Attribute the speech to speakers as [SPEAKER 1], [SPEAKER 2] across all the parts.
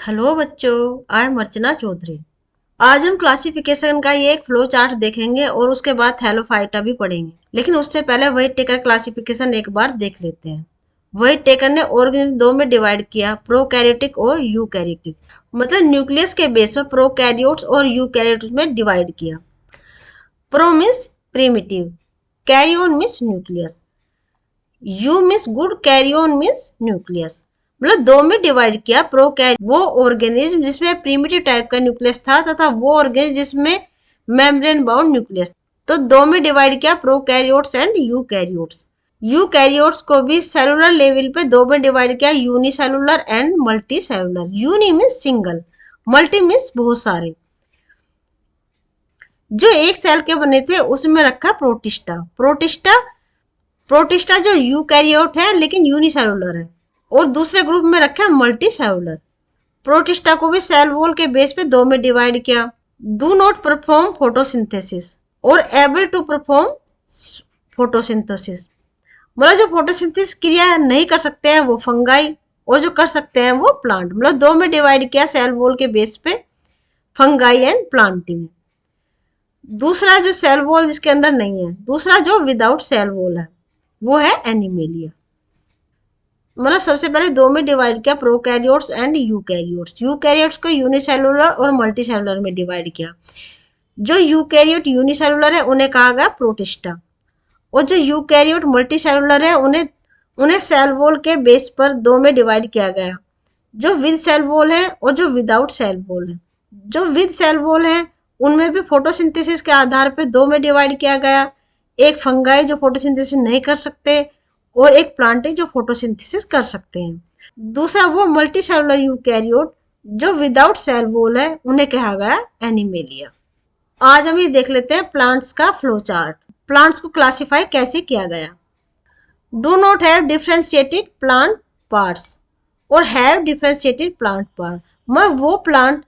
[SPEAKER 1] Hello बच्चों, I am अर्चना चौधरी। आज हम क्लासिफिकेशन का ये एक फ्लो चार्ट देखेंगे और उसके बाद थैलोफाइटा भी पढ़ेंगे। लेकिन उससे पहले वेट टेकर क्लासिफिकेशन एक बार देख लेते हैं। वेट टेकर ने ऑर्गेनिज्म दो में डिवाइड किया, प्रोकैरियोटिक और यूकैरियोटिक। मतलब न्यूक्लियस के बेस पर प्रोकैरियोट्स और यूकैरियोट्स में डिवाइड किया। Pro means primitive, कैरियोन means nucleus, you means good, कैरियोन means nucleus. मतलब दो में डिवाइड किया। प्रोकैरियोट वो ऑर्गेनिज्म जिसमें प्रिमिटिव टाइप का न्यूक्लियस था तथा वो ऑर्गेनिज्म जिसमें मेम्ब्रेन बाउंड न्यूक्लियस। तो दो में डिवाइड किया, प्रोकैरियोट्स एंड यूकैरियोट्स। यूकैरियोट्स को भी सेलुलर लेवल पे दो में डिवाइड किया, unicellular and multicellular. Uni means single, multi means बहुत सारे। जो एक सेल के बने थे उसमें रखा प्रोटिस्टा। प्रोटिस्टा जो यूकैरियोट है लेकिन यूनिसेलुलर है। और दूसरे ग्रुप में रखा मल्टी सेलुलर। प्रोटिस्टा को भी सेल वॉल के बेस पे दो में डिवाइड किया। डू नॉट परफॉर्म फोटोसिंथेसिस और एबल टू परफॉर्म फोटोसिंथेसिस। मतलब जो फोटोसिंथेसिस क्रिया नहीं कर सकते हैं वो फंगाई और जो कर सकते हैं वो प्लांट। मतलब दो में डिवाइड किया सेल वॉल के बेस पे, फंगाई एंड प्लांटिंग। दूसरा जो सेल वॉल जिसके अंदर नहीं है, दूसरा जो विदाउट सेल वॉल है वो है एनिमेलिया। मतलब सबसे पहले दो में डिवाइड किया, प्रोकैरियोट्स एंड यूकैरियोट्स। यूकैरियोट्स को यूनिसेलुलर और मल्टीसेलुलर में डिवाइड किया। जो यूकैरियोट यूनिसेलुलर है उन्हें कहा गया प्रोटिस्टा और जो यूकैरियोट मल्टीसेलुलर है उन्हें सेल वॉल के बेस पर दो में डिवाइड किया गया, जो विद सेल वॉल है और जो विदाउट सेल वॉल है। जो विद सेल वॉल है उनमें भी फोटोसिंथेसिस के आधार पर दो में डिवाइड किया गया। एक फंगाई जो फोटोसिंथेसिस नहीं कर सकते और एक प्लांट जो फोटोसिंथेसिस कर सकते हैं। दूसरा वो मल्टी सेलुलर यूकैरियोट जो विदाउट सेल वॉल है उन्हें कहा गया एनिमेलिया। आज हम ये देख लेते हैं प्लांट्स का फ्लो चार्ट। प्लांट्स को क्लासिफाई कैसे किया गया। Do not have differentiated plant parts और हैव डिफरेंशिएटेड प्लांट पार्ट। मतलब वो प्लांट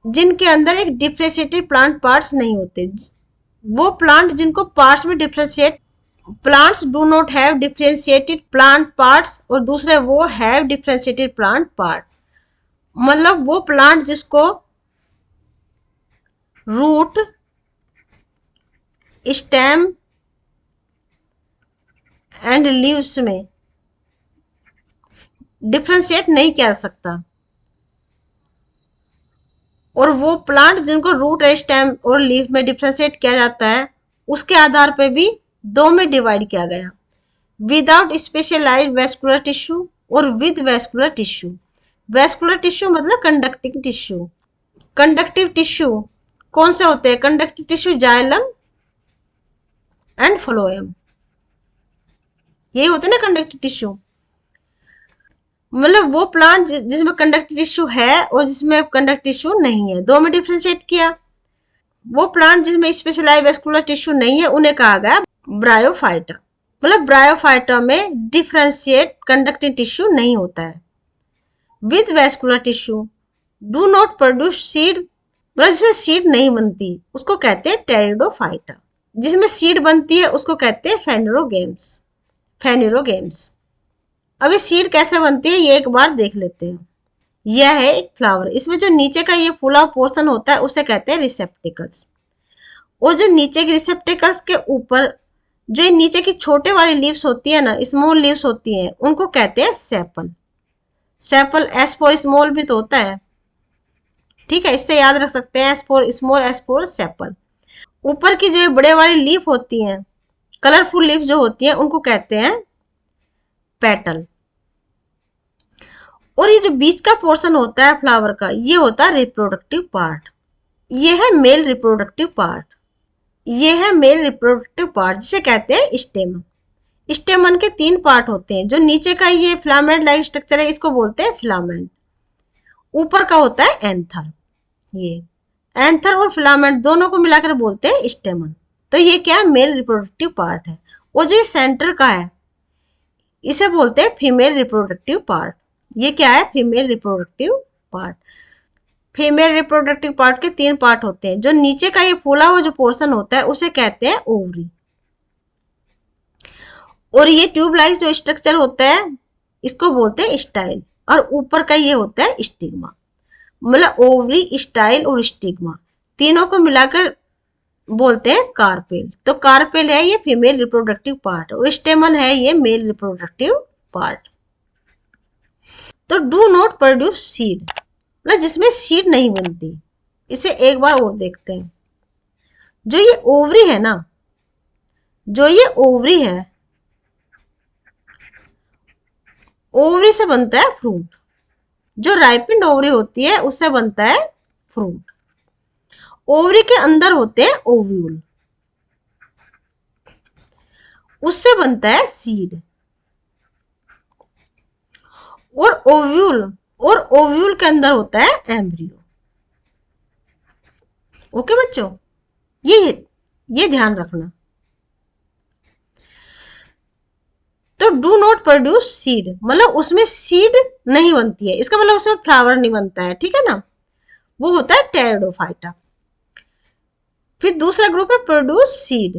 [SPEAKER 1] जिनके अंदर एक डिफरेंशिएटेड प्लांट पार्ट्स नहीं होते, वो प्लांट जिनको पार्ट्स में differentiate. Plants do not have differentiated plant parts और दूसरे वो हैव डिफरेंशिएटेड प्लांट पार्ट। मतलब वो प्लांट जिसको रूट, स्टेम एंड लीव्स में डिफरेंशिएट नहीं किया जा सकता और वो प्लांट जिनको रूट, स्टेम और लीफ में डिफरेंशिएट किया जाता है उसके आधार पर भी दो में डिवाइड किया गया, विदाउट स्पेशलाइज्ड वेस्कुलर टिश्यू और with vascular tissue. Vascular tissue मतलब कंडक्टिंग टिश्यू। कंडक्टिव टिश्यू कौन से होते हैं? Conductive tissue xylem and phloem, यही होते हैं ना कंडक्टिव टिश्यू। मतलब वो प्लांट जिसमें कंडक्टिव टिश्यू है और जिसमें कंडक्टिव टिश्यू नहीं है, दो में डिफरेंशिएट किया। वो प्लांट जिसमें स्पेशलाइज्ड वेस्कुलर टिश्यू नहीं है उन्हें कहा गया ब्रायोफाइटा। मतलब ब्रायोफाइटा में डिफरेंशिएट कंडक्टिव टिश्यू नहीं होता है। With vascular tissue do not produce seed, मतलब जिसमें सीड नहीं बनती उसको कहते हैं टेरिडोफाइटा। जिसमें सीड बनती है उसको कहते हैं फेनेरोगेम्स। अब ये सीड कैसे बनती है ये एक बार देख लेते हैं। यह है एक फ्लावर, इसमें जो नीचे का ये फूला पोर्शन होता है उसे कहते हैं रिसेप्टिकल्स। और जो नीचे के रिसेप्टिकल्स के ऊपर जो नीचे की छोटे वाली लीव्स होती है ना, स्मॉल लीव्स होती हैं, उनको कहते हैं sepal. Sepal S for small भी तो होता है, ठीक है, इससे याद रख सकते हैं S for small, S for sepal. ऊपर की जो बड़े वाली लीफ होती हैं, कलरफुल लीफ जो होती हैं उनको कहते हैं पेटल। और ये जो बीच का पोर्शन होता है फ्लावर का ये होता है रिप्रोडक्टिव पार्ट। ये है मेल रिप्रोडक्टिव पार्ट। ये है मेल रिप्रोडक्टिव पार्ट जिसे कहते हैं स्टेमन। स्टेमन के तीन पार्ट होते हैं। जो नीचे का ये फिलामेंट लाइक स्ट्रक्चर है इसको बोलते हैं फिलामेंट। ऊपर का होता है एंथर। ये एंथर और फिलामेंट दोनों को मिलाकर बोलते हैं स्टेमन। तो ये क्या है? मेल रिप्रोडक्टिव पार्ट है। और जो ये सेंटर का है इसे बोलते हैं फीमेल रिप्रोडक्टिव पार्ट। ये क्या है? Female reproductive part. Female reproductive part के तीन पार्ट होते हैं। जो नीचे का ये फूला हुआ जो पोर्शन होता है उसे कहते हैं ओवरी। और ये ट्यूब लाइक जो स्ट्रक्चर होता है इसको बोलते हैं स्टाइल। और ऊपर का ये होता है स्टिग्मा। मतलब ओवरी, स्टाइल और स्टिग्मा तीनों को मिलाकर बोलते हैं कार्पेल। तो कार्पेल है ये फीमेल रिप्रोडक्टिव पार्ट और स्टेमन है ये मेल रिप्रोडक्टिव पार्ट। तो डू नॉट प्रोड्यूस सीड, मतलब जिसमें सीड नहीं बनती। इसे एक बार और देखते हैं। जो ये ओवरी है ना, जो ये ओवरी है, ओवरी से बनता है फ्रूट। जो राइपेंड ओवरी होती है उससे बनता है फ्रूट। ओवरी के अंदर होते हैं ओव्यूल, उससे बनता है सीड। और ओव्यूल के अंदर होता है एम्ब्रियो। ओके बच्चों, ये ध्यान रखना। तो डू नॉट प्रोड्यूस सीड मतलब उसमें सीड नहीं बनती है, इसका मतलब उसमें फ्लावर नहीं बनता है, ठीक है ना। वो होता है टेरिडोफाइटा। फिर दूसरा ग्रुप है प्रोड्यूस सीड,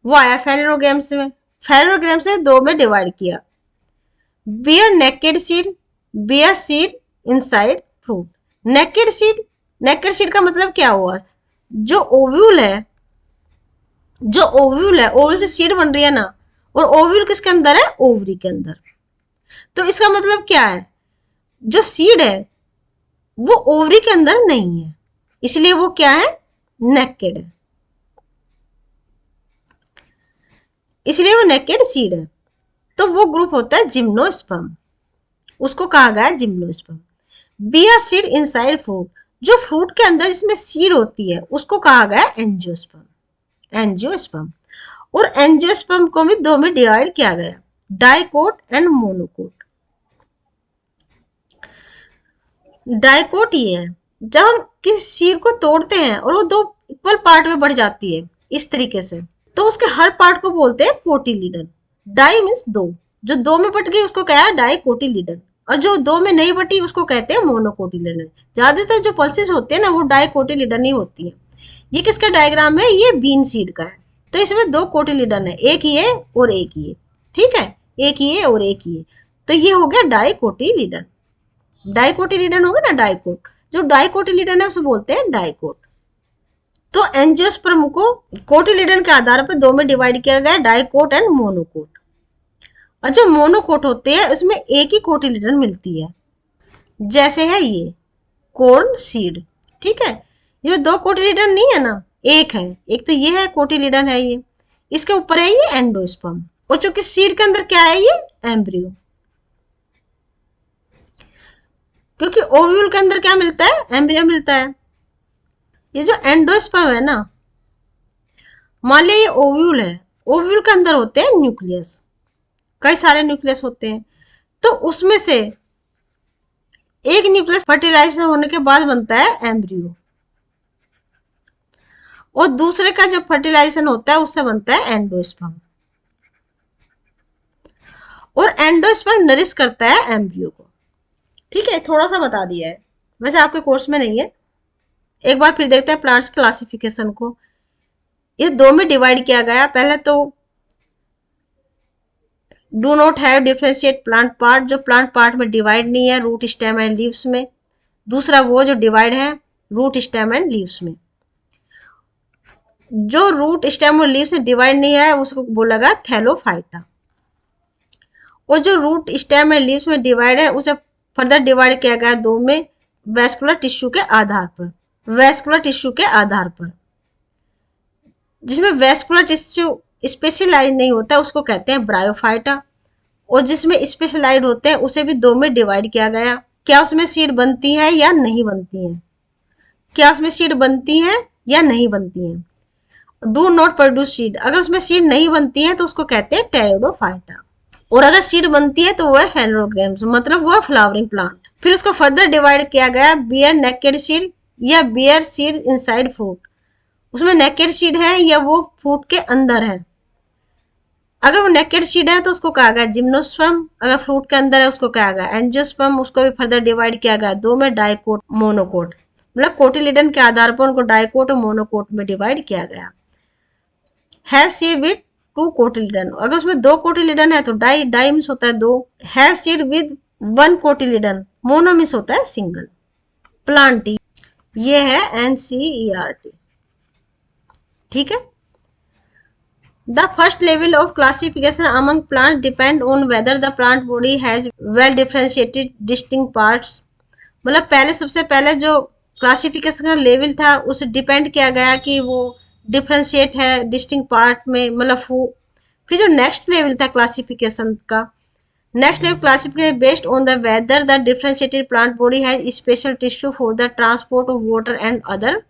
[SPEAKER 1] वो आया फेनोग्राम्स में। फेनोग्राम्स में दो में डिवाइड किया, bear naked seed, bear seed inside fruit. Naked seed का मतलब क्या हुआ, जो ओव्यूल है, ओव्यूल से सीड बन रही है ना, और ओव्यूल किसके अंदर है, ओवरी के अंदर। तो इसका मतलब क्या है, जो सीड है वो ओवरी के अंदर नहीं है, इसलिए वो क्या है, नेकेड है, इसलिए वो नेकेड सीड है। तो वो ग्रुप होता है जिम्नोस्पर्म, उसको कहा गया है gymnosperm. Bear seed inside fruit, जो फ्रूट के अंदर जिसमें सीड होती है उसको कहा गया है एंजियोस्पर्म। और एंजियोस्पर्म को भी दो में डिवाइड किया गया, डाइकोट एंड मोनोकोट। डाइकोट ये है जब हम किसी सीड को तोड़ते हैं और वो दो इक्वल पार्ट में बढ़ जाती है इस तरीके से, तो उसके हर पार्ट को बोलते हैं कोटिलीडन। डाई मीन्स दो, जो दो में बट गई उसको क्या है, डाइकोटिलीडन, और जो दो में नहीं बटी उसको कहते हैं मोनोकोटिलीडन। ज्यादातर जो पल्सेस होते हैं ना वो डाइकोटिलीडन ही होती है। ये किसका डायग्राम है, ये बीन सीड का है। तो इसमें दो कोटिलीडन है, एक ये और एक ये, ठीक है, एक ये और एक ये। तो ये हो गया डाइकोटिलीडन। डाइकोटिलीडन होगा ना, डाइकोट, जो डाइकोटिलीडन है उसे बोलते हैं डाइकोट। तो एंजियोस्पर्म को कोटिलीडन के आधार पर दो में डिवाइड किया गया, डाइकोट एंड मोनोकोट। और जो मोनोकोट होते हैं उसमें एक ही कोटिलीडन मिलती है, जैसे है ये कॉर्न सीड, ठीक है। इसमें दो कोटिलीडन नहीं है ना, एक है, एक तो ये है कोटिलीडन है ये, इसके ऊपर है ये एंडोस्पर्म, और चूंकि सीड के अंदर क्या है, ये एम्ब्रियो। क्योंकि ओव्यूल के अंदर क्या मिलता है, एम्ब्रियो मिलता है। ये जो एंडोस्पर्म है ना, मान लिया ये ओव्यूल है, ओव्यूल के अंदर होते हैं न्यूक्लियस, कई सारे न्यूक्लियस होते हैं। तो उसमें से एक न्यूक्लियस फर्टिलाइजेशन होने के बाद बनता है एम्ब्रियो, और दूसरे का जब फर्टिलाइजेशन होता है उससे बनता है एंडोस्पर्म। और एंडोस्पर्म नरिश करता है एम्ब्रियो को, ठीक है। थोड़ा सा बता दिया है, वैसे आपके कोर्स में नहीं है। एक बार फिर देखते हैं प्लांट्स क्लासिफिकेशन को। ये दो में डिवाइड किया गया, पहले तो do not have differentiate plant part, जो प्लांट पार्ट में डिवाइड नहीं है, रूट स्टेम एंड लीव्स में। दूसरा वो जो डिवाइड है रूट स्टेम एंड लीव्स में। जो रूट स्टेम और लीव्स में डिवाइड नहीं है उसको बोला गया थैलोफाइटा, और जो रूट स्टेम एंड लीव्स में डिवाइड है उसे फर्दर डिवाइड किया गया दो में, वेस्कुलर टिश्यू के आधार पर। वेस्कुलर टिश्यू के आधार पर, जिसमें वेस्कुलर टिश्यू स्पेशलाइज नहीं होता उसको कहते हैं ब्रायोफाइटा, और जिसमें स्पेशलाइज होते हैं उसे भी दो में डिवाइड किया गया। क्या उसमें सीड बनती है या नहीं बनती है, क्या उसमें सीड बनती है या नहीं बनती है। डू नॉट प्रोड्यूस सीड, अगर उसमें सीड नहीं बनती है तो उसको कहते हैं टेरिडोफाइटा, और अगर सीड बनती है तो वो है फेनोग्राम्स, मतलब वो है फ्लावरिंग प्लांट। फिर उसको फर्दर डिवाइड किया गया बियर नेकेड सीड या बियर सीड इनसाइड फ्रूट, उसमें नेकेड सीड है या वो फ्रूट के अंदर है। अगर वो नेकेड सीड है तो उसको कहा गया जिम्नोस्पर्म, अगर फ्रूट के अंदर है उसको कहा गया एंजियोस्पर्म। उसको भी फर्दर डिवाइड किया गया दो में, डाइकोट मोनोकोट, मतलब कोटिलीडन के आधार पर उनको डाइकोट और मोनोकोट में डिवाइड किया गया। हैव सीड विद टू कोटिलीडन, अगर उसमें दो कोटिलीडन है तो डाई मीन्स होता है दो। Have seed with one cotyledon, मोनोमिस होता है सिंगल। प्लांटी, ये है NCERT, ठीक है। The first level of classification among plant depend on whether the plant body has well differentiated distinct parts. मतलब पहले, सबसे पहले जो क्लासिफिकेशन का लेवल था उस डिपेंड किया गया कि वो डिफरेंशिएट है डिस्टिंक्ट पार्ट में, मतलब फिर जो नेक्स्ट लेवल था क्लासिफिकेशन का, next level classification based on the whether the differentiated plant body has special tissue for the transport of water and other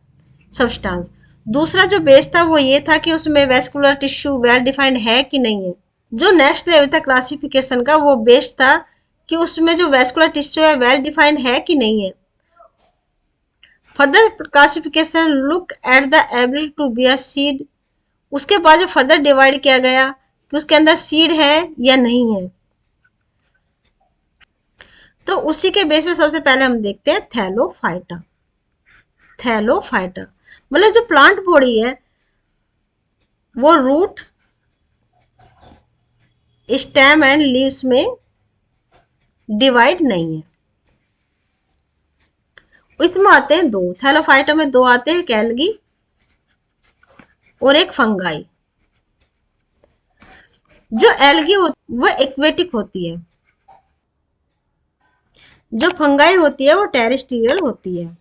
[SPEAKER 1] substance. दूसरा जो बेस था वो ये था कि उसमें वेस्कुलर टिश्यू वेल डिफाइंड है कि नहीं है। जो नेक्स्ट लेवल था क्लासिफिकेशन का वो बेस्ड था कि उसमें जो वेस्कुलर टिश्यू है वेल डिफाइंड है कि नहीं है। Further classification look at the ability to bear seed. उसके बाद जो फर्दर डिवाइड किया गया कि उसके अंदर सीड है या नहीं है। तो उसी के बेस पे सबसे पहले हम देखते हैं थैलोफाइटा। थैलोफाइटा मतलब जो प्लांट बॉडी है वो रूट, स्टेम एंड लीव्स में डिवाइड नहीं है। इसमें आते हैं दो, थैलोफाइटा में दो आते हैं, एक एल्गी और एक फंगाई। जो एल्गी वो एक्वेटिक होती है, जो फंगाई होती है वो टेरेस्ट्रियल होती है।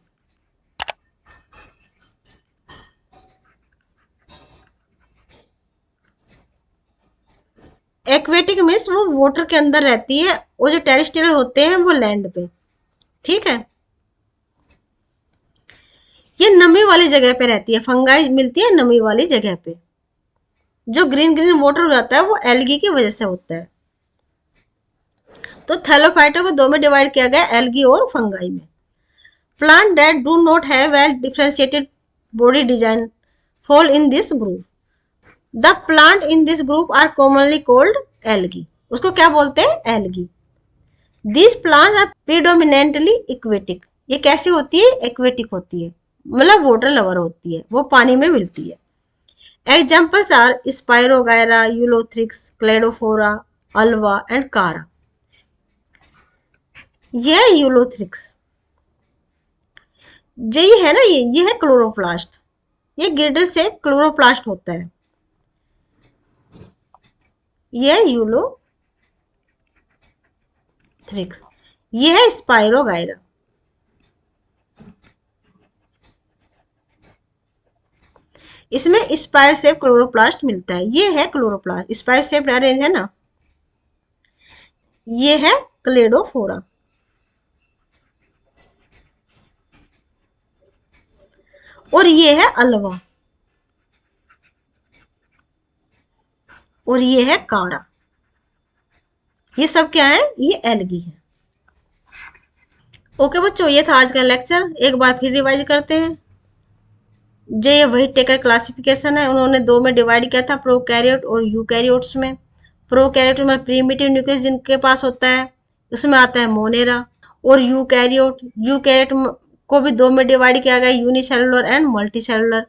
[SPEAKER 1] एक्वेटिक मीन्स वो वाटर के अंदर रहती है और जो टेरेस्ट्रियल होते हैं वो लैंड पे, ठीक है। ये नमी वाली जगह पे रहती है, फंगाई मिलती है नमी वाली जगह पे। जो ग्रीन ग्रीन वाटर हो जाता है वो एल्गी की वजह से होता है। तो थैलोफाइटा को दो में डिवाइड किया गया, एल्गी और फंगाई में। Plant that do not have well differentiated body design fall in this group. The plant in this group are commonly called algae. उसको क्या बोलते हैं? algae. These plants are predominantly aquatic. ये कैसी होती है? aquatic होती है, मतलब वाटर लवर होती है, वो पानी में मिलती है। Examples are Spirogyra, Ulothrix, Cladophora, Alva and Cara. ये यूलोथ्रिक्स, ये है ना, ये है क्लोरोप्लास्ट। ये गिल्डर से क्लोरोप्लास्ट होता है। ये यूलोथ्रिक्स, ये है स्पाइरोगायरा। इसमें स्पाइर शेप क्लोरोप्लास्ट मिलता है। ये है क्लोरोप्लास्ट, स्पाइर शेप अरेंज है ना। ये है क्लेडोफोरा और ये है अल्वा और ये है कारा। ये सब क्या है? ये एल्गी है। ओके बच्चों, ये था आज का लेक्चर। एक बार फिर रिवाइज करते हैं। जो ये वही टेकर क्लासिफिकेशन है, उन्होंने दो में डिवाइड किया था, प्रोकैरियोट और यूकैरियोट्स में। प्रोकैरियोट में प्रीमिटिव न्यूक्लियस जिनके पास होता है उसमें आता है मोनेरा, और यूकैरियोट को भी दो में डिवाइड किया गया, यूनिसेलुलर एंड मल्टीसेलुलर।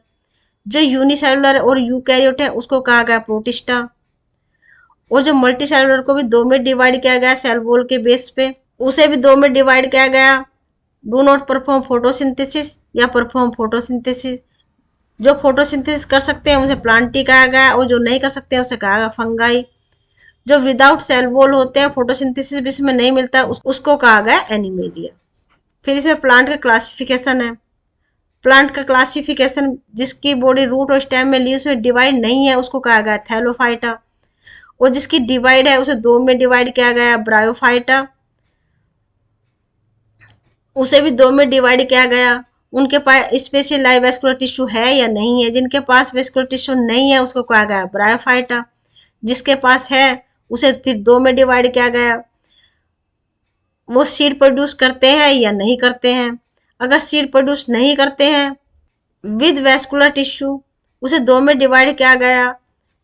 [SPEAKER 1] जो यूनिसेलुलर और यूकैरियोट है उसको कहा गया प्रोटिस्टा, और जो मल्टीसेलुलर को भी दो में डिवाइड किया गया सेल वॉल के बेस पे, उसे भी दो में डिवाइड किया गया, डू नॉट परफॉर्म फोटोसिंथेसिस या परफॉर्म फोटोसिंथेसिस। जो फोटोसिंथेसिस कर सकते हैं उसे प्लांटी कहा गया, और जो नहीं कर सकते हैं उसे कहा गया फंगाई। जो विदाउट सेल वॉल होते हैं, फोटोसिंथेसिस भी इसमें नहीं मिलता, उसको कहा गया एनिमेलिया। फिर इसमें प्लांट का क्लासिफिकेशन है। प्लांट का क्लासिफिकेशन, जिसकी बॉडी रूट और स्टेम में लीव्स में डिवाइड नहीं है उसको कहा गया थैलोफाइटा, और जिसकी डिवाइड है उसे दो में डिवाइड किया गया, ब्रायोफाइटा। उसे भी दो में डिवाइड किया गया, उनके पास स्पेशल लाइव वेस्कुलर टिश्यू है या नहीं है। जिनके पास वेस्कुलर टिश्यू नहीं है उसको कहा गया ब्रायोफाइटा, जिसके पास है उसे फिर दो में डिवाइड किया गया, वो सीड प्रोड्यूस करते हैं या नहीं करते हैं। अगर सीड प्रोड्यूस नहीं करते हैं विद वेस्कुलर टिश्यू, उसे दो में डिवाइड किया गया,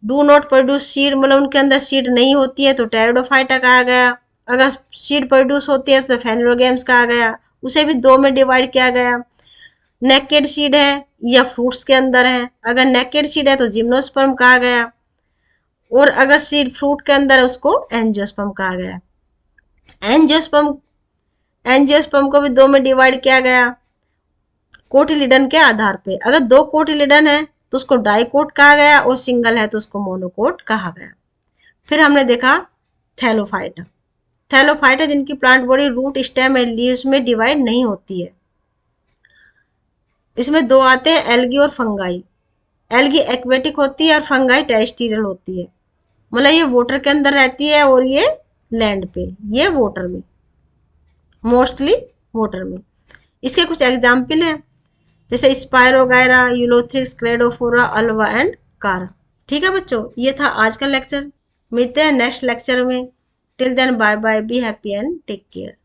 [SPEAKER 1] डू नॉट प्रोड्यूस सीड, मतलब उनके अंदर सीड नहीं होती है तो टेरिडोफाइटा कहा गया। अगर सीड प्रोड्यूस होती है तो फेनोलोगेम्स कहा गया, उसे भी दो में डिवाइड किया गया। नेकेड सीड है या फ्रूट्स के अंदर है, अगर नेकेड सीड है तो जिम्नोस्पर्म कहा गया, और अगर सीड फ्रूट के अंदर है उसको एंजियोस्पर्म कहा गया। एंजियोस्पर्म, एंजियोस्पर्म को भी दो में डिवाइड किया गया कोटिलिडन के आधार पे। अगर दो कोटिलिडन है तो उसको डाइकोट कहा गया और सिंगल है तो उसको मोनोकोट कहा गया। फिर हमने देखा थैलोफाइटा। थैलोफाइटा जिनकी plant body root, stem and leaves में डिवाइड नहीं होती है। इसमें दो आते हैं, एल्गी और फंगाई। एल्गी एक्वेटिक होती है और फंगाई टेरेस्ट्रियल होती है। मतलब ये वाटर के अंदर रहती है और ये लैंड पे, ये वाटर में, मोस्टली वाटर में। इसके कुछ एग्जाम्पल हैं जैसे spirogyra, Ulothrix, Cladophora, Alva and कारा। ठीक है बच्चों, ये था आज का लेक्चर। मिलते हैं नेक्स्ट लेक्चर में। Till then bye bye, be happy and take care.